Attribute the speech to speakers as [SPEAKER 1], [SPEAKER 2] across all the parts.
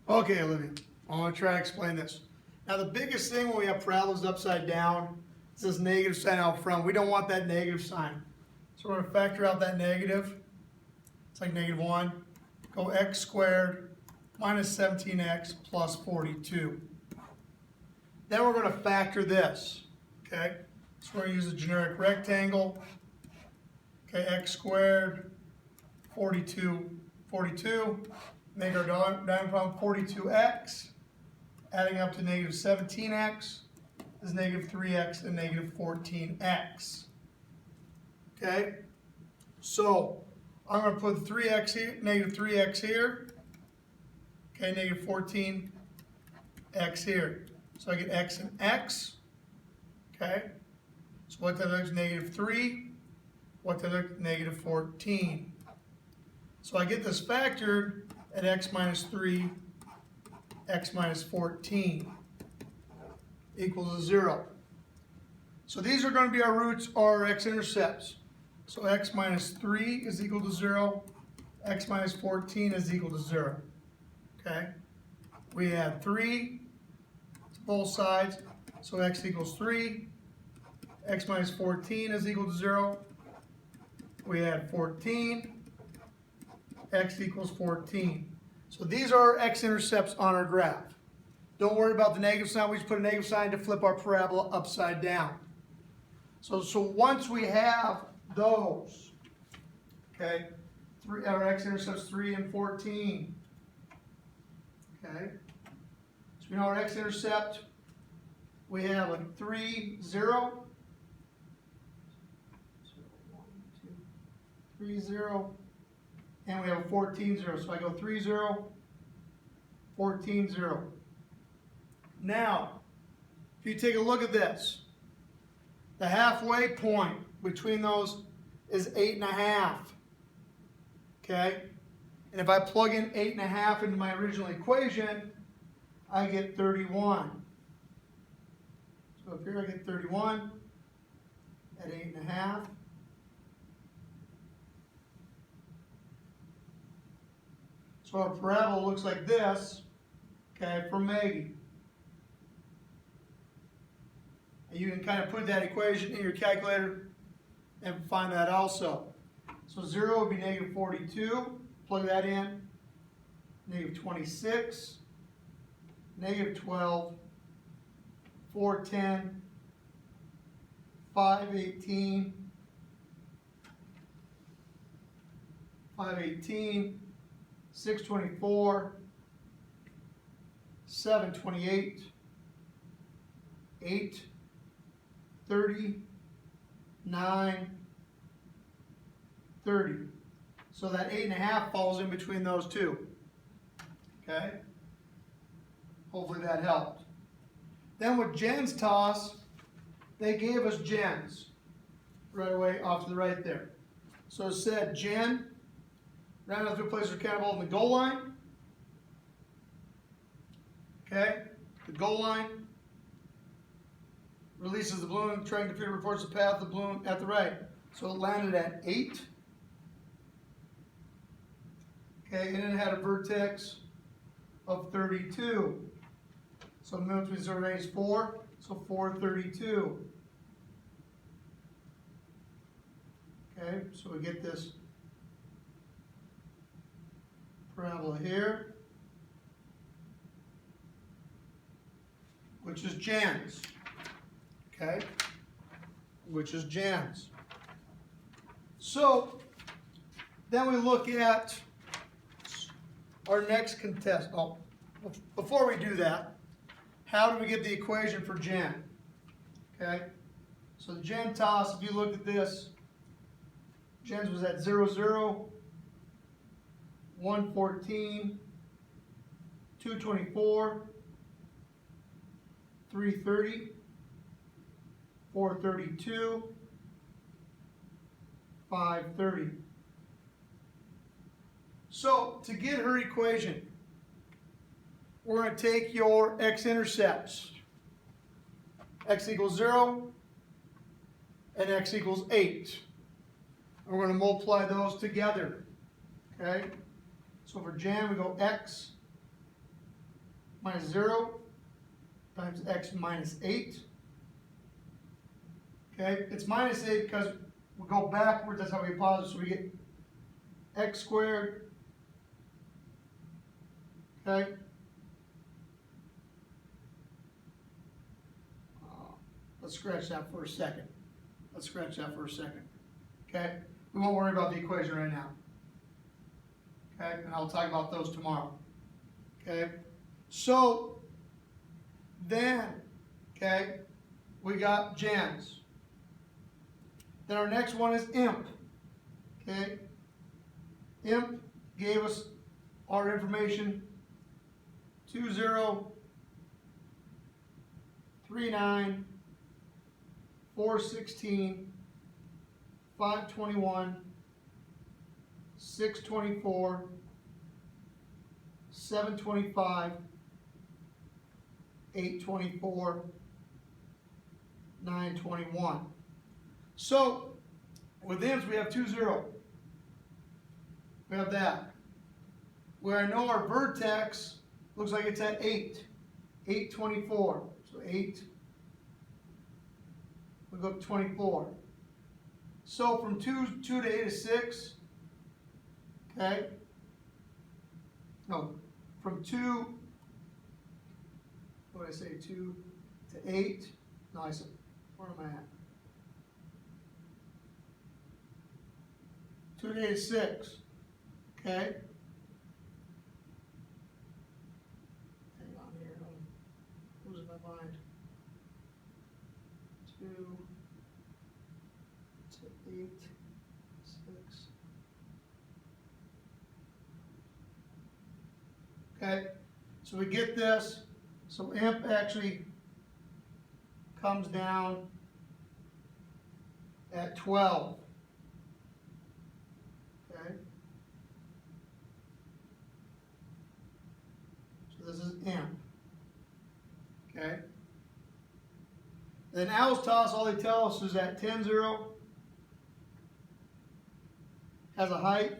[SPEAKER 1] Okay, Olivia, I want to try to explain this. Now, the biggest thing when we have parabolas upside down is this negative sign out front. We don't want that negative sign. So we're going to factor out that negative. It's like -1. Go x squared minus 17x plus 42. Then we're going to factor this. Okay? So we're going to use a generic rectangle. Okay, x squared, 42, 42. Make our diagonal problem 42x, adding up to -17x is -3x and -14x. Okay? So I'm going to put 3x here, -3x here. Okay, -14x here. So I get x and x. Okay? So what that looks -3. What that looks -14. So I get this factored at x minus 3, x minus 14 equals 0. So these are going to be our roots or our x-intercepts. So x minus 3 is equal to 0, x minus 14 is equal to 0. Okay? We add 3 to both sides, so x equals 3, x minus 14 is equal to 0. We add 14, x equals 14. So these are our x-intercepts on our graph. Don't worry about the negative sign. We just put a negative sign to flip our parabola upside down. So once we have those, okay, our x-intercepts 3 and 14. Okay, so we know our x-intercept, we have a 3, 0. 3, 0. And we have a 14, 0. So I go 3, 0, 14, 0. Now, if you take a look at this, the halfway point between those is 8.5. Okay? And if I plug in 8.5 into my original equation, I get 31. So up here I get 31 at 8.5. So our parabola looks like this, okay, for Maggie. And you can kind of put that equation in your calculator and find that also. So 0 would be -42, plug that in, -26, -12, 410, 518, 518, 624, 728, 8, 30, 9, 30. So that 8.5 falls in between those two. Okay? Hopefully that helped. Then with Jen's toss, they gave us Jen's right away off to the right there. So it said Jen ran out through a place for cannonball in the goal line. Okay? The goal line releases the balloon. Train computer reports the path of the balloon at the right. So it landed at 8. Okay, and it had a vertex of 32. So the middle between 0 and 8 is 4. So 432. Okay, so we get this parabola here, which is Jan's. Okay? Which is Jan's. So then we look at our next contest. Oh, before we do that, how do we get the equation for Jan? Okay? So the Jan toss, if you looked at this, Jan's was at 0, 0, 114, 224, 330, 432, 530. So to get her equation, we're going to take your x-intercepts. X equals 0 and x equals 8. And we're going to multiply those together. Okay? So for Jan, we go x minus 0 times x minus 8. Okay, it's minus 8 because we go backwards, that's how we get positive, so we get x squared. Okay. Let's scratch that for a second. Let's scratch that for a second. Okay? We won't worry about the equation right now. Okay? And I'll talk about those tomorrow. Okay? So, then, okay, we got gens. Then our next one is imp. Okay? Imp gave us our information 2039 416, 521, 624, 725, 824, 921. So with imps we have 20. We have that. Where I know our vertex looks like it's at 8. 824. So 8. We go up 24. So from 2 to 8 is 6. Okay? No, from 2, what did I say, 2 to 8? No, I said, where am I at? 2 to 8 is 6. Okay? Hang on here, I'm losing my mind. 2 to 8, 6. Okay, so we get this. So imp actually comes down at 12. Okay, so this is imp. Okay. Then Alstos, all they tell us is that 10-0 has a height,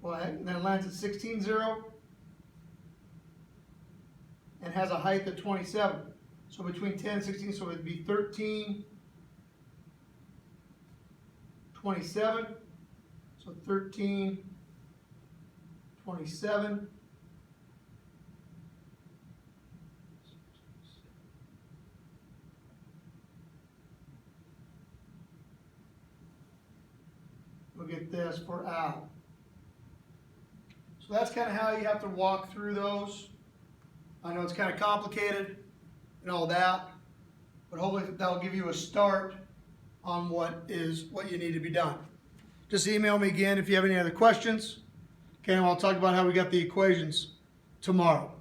[SPEAKER 1] well, and then it lands at 16-0 and has a height of 27. So between 10 and 16, so it would be 13, 27. So 13, 27. We'll get this for Al. So that's kind of how you have to walk through those. I know it's kind of complicated and all that, but hopefully that'll give you a start on what you need to be done. Just email me again if you have any other questions. Okay, and I'll talk about how we got the equations tomorrow.